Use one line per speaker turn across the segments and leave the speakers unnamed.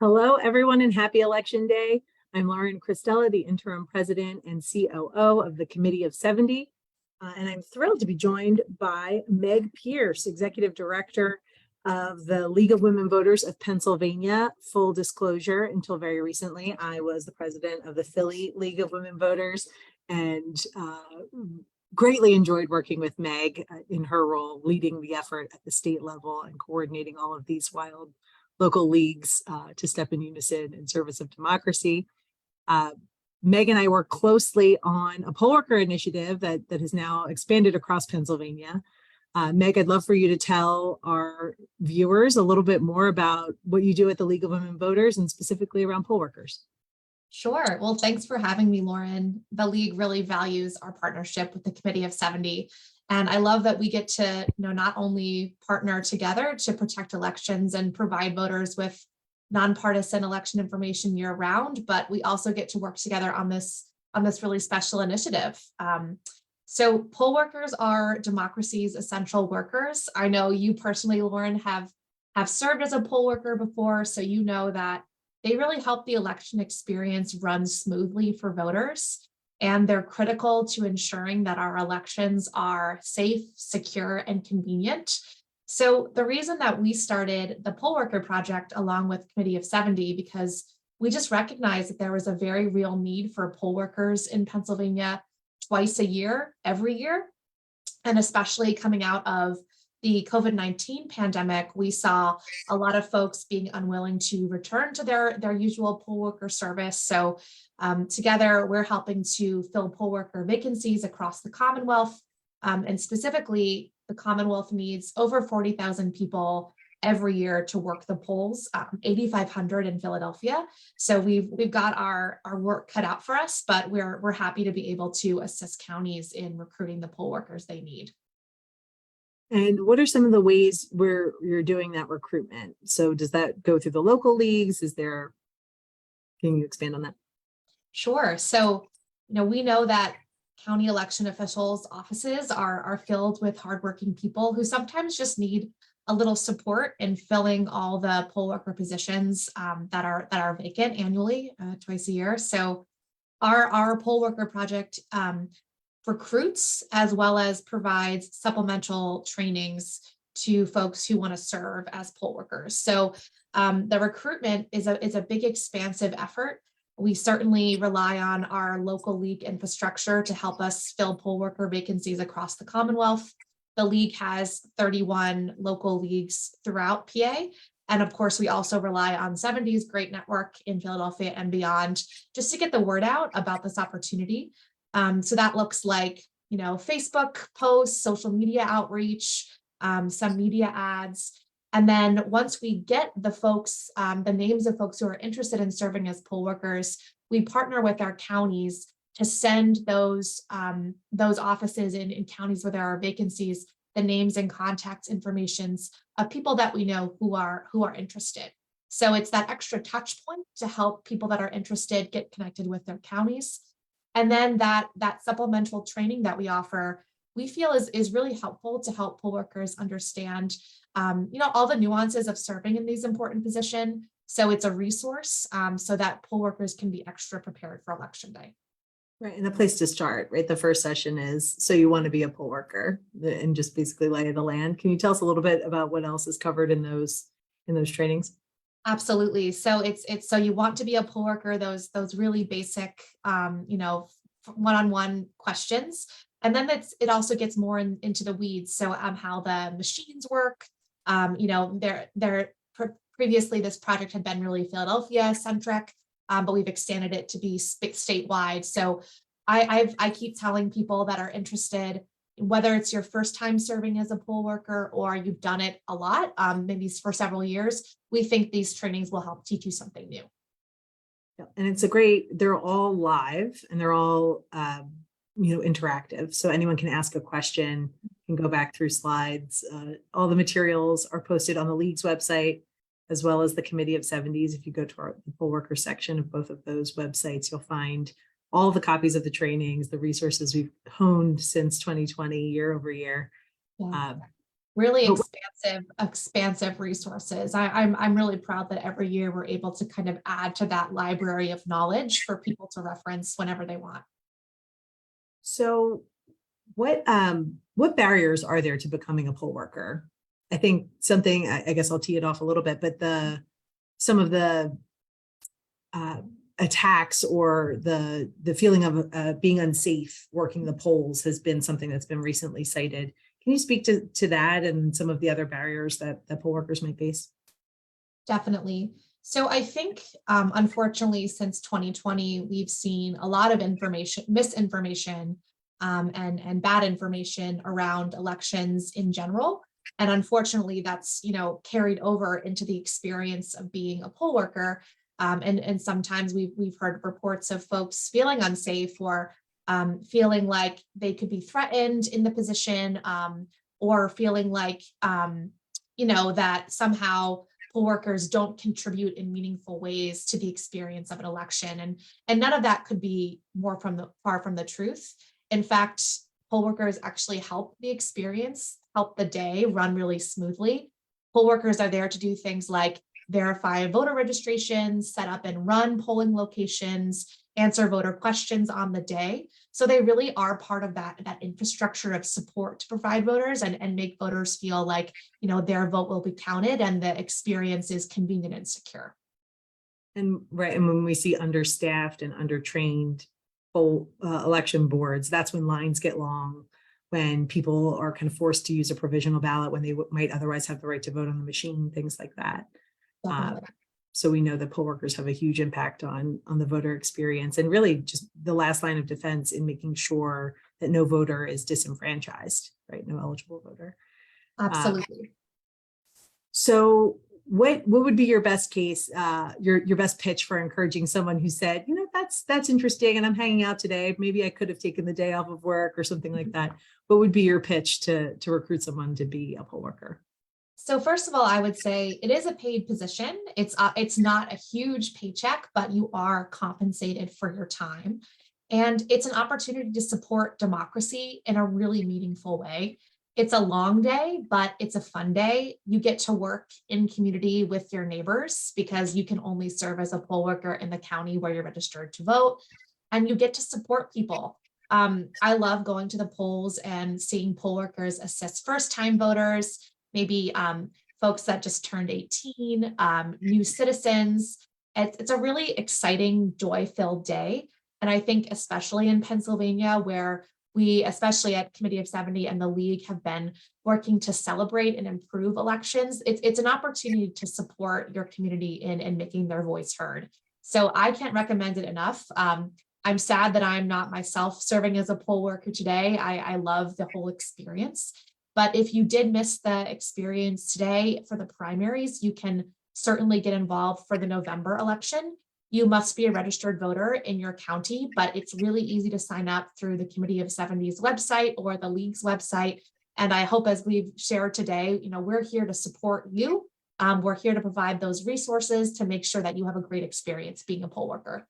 Hello, everyone, and happy Election Day. I'm Lauren Christella, the interim president and COO of the Committee of 70. And I'm thrilled to be joined by Meg Pierce, executive director of the League of Women Voters of Pennsylvania. Full disclosure, until very recently, I was the president of the Philly League of Women Voters and greatly enjoyed working with Meg in her role, leading the effort at the state level and coordinating all of these wild local leagues to step in unison in service of democracy. Meg and I work closely on a poll worker initiative that has now expanded across Pennsylvania. Meg, I'd love for you to tell our viewers a little bit more about what you do at the League of Women Voters and specifically around poll workers.
Sure. Well, thanks for having me, Lauren. The League really values our partnership with the Committee of 70. And I love that we get to not only partner together to protect elections and provide voters with nonpartisan election information year round, but we also get to work together on this really special initiative. So poll workers are democracy's essential workers. I know you personally, Lauren, have served as a poll worker before, so you know that they really help the election experience run smoothly for voters. And they're critical to ensuring that our elections are safe, secure, and convenient. So the reason that we started the Poll Worker Project along with Committee of 70, because we just recognized that there was a very real need for poll workers in Pennsylvania twice a year, every year. And especially coming out of the COVID-19 pandemic, we saw a lot of folks being unwilling to return to their usual poll worker service. So together, we're helping to fill poll worker vacancies across the Commonwealth. And specifically, the Commonwealth needs over 40,000 people every year to work the polls, 8,500 in Philadelphia. So we've got our work cut out for us, but we're happy to be able to assist counties in recruiting the poll workers they need.
And what are some of the ways where you're doing that recruitment? So does that go through the local leagues? Can you expand on that?
Sure. So, we know that county election officials' offices are filled with hardworking people who sometimes just need a little support in filling all the poll worker positions that are vacant annually, twice a year. So our poll worker project recruits as well as provides supplemental trainings to folks who want to serve as poll workers. So the recruitment is a big expansive effort. We certainly rely on our local league infrastructure to help us fill poll worker vacancies across the Commonwealth. The league has 31 local leagues throughout PA. And of course, we also rely on 70's great network in Philadelphia and beyond, just to get the word out about this opportunity. So that looks like, Facebook posts, social media outreach, some media ads. And then once we get the folks, the names of folks who are interested in serving as poll workers, we partner with our counties to send those offices in counties where there are vacancies, the names and contact informations of people that we know who are interested. So it's that extra touch point to help people that are interested get connected with their counties. And then that supplemental training that we offer, we feel is really helpful to help poll workers understand, all the nuances of serving in these important positions. So it's a resource so that poll workers can be extra prepared for Election Day.
Right, and the place to start, right? The first session is, so you want to be a poll worker and just basically lay of the land. Can you tell us a little bit about what else is covered in those trainings?
Absolutely. So it's so you want to be a poll worker, those really basic, one-on-one questions. And then it also gets more into the weeds. So how the machines work. Previously this project had been really Philadelphia centric, but we've extended it to be statewide. So I keep telling people that are interested, whether it's your first time serving as a poll worker or you've done it a lot, maybe for several years, we think these trainings will help teach you something new.
Yeah, and they're all live and they're all interactive. So anyone can ask a question, can go back through slides. All the materials are posted on the League's website, as well as the Committee of 70's. If you go to the poll worker section of both of those websites, you'll find all the copies of the trainings, the resources we've honed since 2020, year over year.
Yeah. really
But
expansive resources. I'm really proud that every year we're able to kind of add to that library of knowledge for people to reference whenever they want.
so what barriers are there to becoming a poll worker? I think something, I guess I'll tee it off a little bit, but some of the uh, attacks or the feeling of being unsafe working the polls has been something that's been recently cited. Can you speak to that and some of the other barriers that poll workers might face?
Definitely. So I think, unfortunately, since 2020, we've seen a lot of misinformation, and bad information around elections in general. And unfortunately, that's, carried over into the experience of being a poll worker. And sometimes we've heard reports of folks feeling unsafe or feeling like they could be threatened in the position, or feeling like, that somehow poll workers don't contribute in meaningful ways to the experience of an election. And none of that could be far from the truth. In fact, poll workers actually help the experience, help the day run really smoothly. Poll workers are there to do things like verify voter registrations, set up and run polling locations, answer voter questions on the day. So they really are part of that infrastructure of support to provide voters and make voters feel like, their vote will be counted and the experience is convenient and secure.
And right, and when we see understaffed and undertrained poll election boards, that's when lines get long, when people are kind of forced to use a provisional ballot when they might otherwise have the right to vote on the machine, things like that. So we know that poll workers have a huge impact on the voter experience and really just the last line of defense in making sure that no voter is disenfranchised, right? No eligible voter.
Absolutely.
So what would be your best case, your best pitch for encouraging someone who said, that's interesting and I'm hanging out today. Maybe I could have taken the day off of work or something like that. What would be your pitch to recruit someone to be a poll worker?
So first of all, I would say it is a paid position. It's not a huge paycheck, but you are compensated for your time. And it's an opportunity to support democracy in a really meaningful way. It's a long day, but it's a fun day. You get to work in community with your neighbors because you can only serve as a poll worker in the county where you're registered to vote. And you get to support people. I love going to the polls and seeing poll workers assist first-time voters, maybe folks that just turned 18, new citizens. It's a really exciting, joy-filled day. And I think especially in Pennsylvania, where we, especially at Committee of 70 and the League, have been working to celebrate and improve elections, it's an opportunity to support your community in making their voice heard. So I can't recommend it enough. I'm sad that I'm not myself serving as a poll worker today. I love the whole experience. But if you did miss the experience today for the primaries, you can certainly get involved for the November election. You must be a registered voter in your county, but it's really easy to sign up through the Committee of 70's website or the League's website. And I hope, as we've shared today, we're here to support you. We're here to provide those resources to make sure that you have a great experience being a poll worker.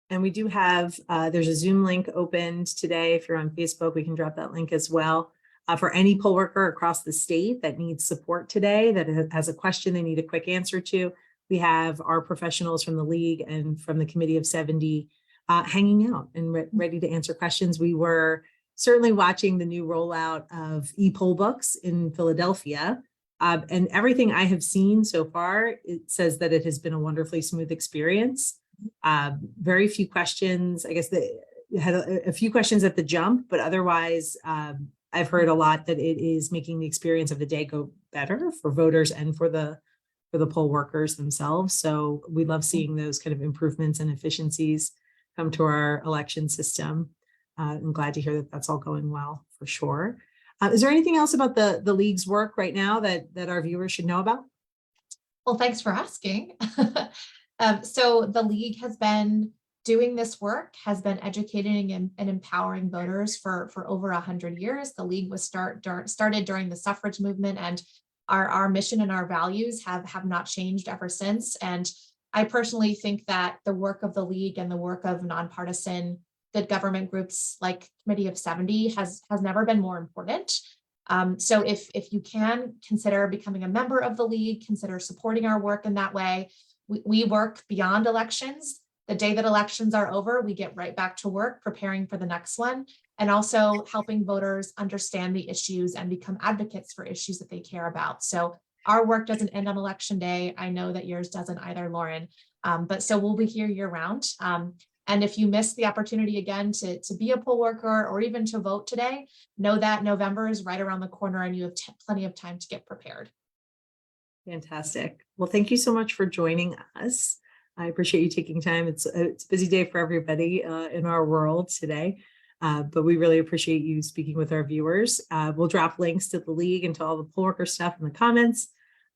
And we do have, there's a Zoom link opened today. If you're on Facebook, we can drop that link as well. For any poll worker across the state that needs support today, that has a question they need a quick answer to, we have our professionals from the League and from the Committee of 70 hanging out and ready to answer questions. We were certainly watching the new rollout of e-poll books in Philadelphia. And everything I have seen so far, it says that it has been a wonderfully smooth experience. Very few questions. I guess they had a few questions at the jump, but otherwise, I've heard a lot that it is making the experience of the day go better for voters and for the poll workers themselves. So we love seeing those kind of improvements and efficiencies come to our election system. I'm glad to hear that that's all going well for sure. Is there anything else about the League's work right now that our viewers should know about?
Well, thanks for asking. So the League has been doing this work, has been educating and empowering voters for over 100 years. The League was started during the suffrage movement, and our mission and our values have not changed ever since. And I personally think that the work of the League and the work of nonpartisan good government groups like Committee of 70 has never been more important. So if you can consider becoming a member of the league, consider supporting our work in that way. We work beyond elections. The day that elections are over, we get right back to work preparing for the next one, and also helping voters understand the issues and become advocates for issues that they care about. So our work doesn't end on election day. I know that yours doesn't either, Lauren. But so we'll be here year round. And if you miss the opportunity again to be a poll worker or even to vote today, know that November is right around the corner and you have plenty of time to get prepared.
Fantastic. Well, thank you so much for joining us. I appreciate you taking time. It's a busy day for everybody in our world today, but we really appreciate you speaking with our viewers. We'll drop links to the league and to all the poll worker stuff in the comments,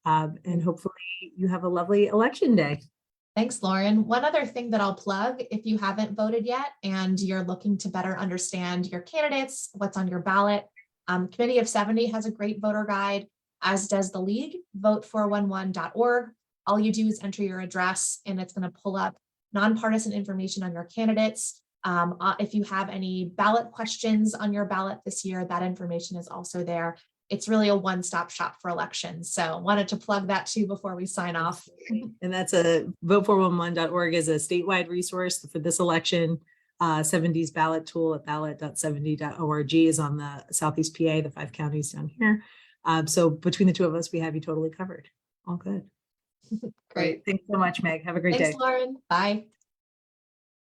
and hopefully you have a lovely election day.
Thanks, Lauren. One other thing that I'll plug, if you haven't voted yet and you're looking to better understand your candidates, what's on your ballot, Committee of 70 has a great voter guide, as does the league, vote411.org. All you do is enter your address and it's going to pull up nonpartisan information on your candidates. If you have any ballot questions on your ballot this year, that information is also there. It's really a one-stop shop for elections. So wanted to plug that too before we sign off.
And that's a vote411.org is a statewide resource for this election. 70's ballot tool at ballot.70.org is on the Southeast PA, the 5 counties down here. So between the two of us, we have you totally covered. All good.
Great.
Thanks so much, Meg. Have a great day.
Thanks, Lauren. Bye.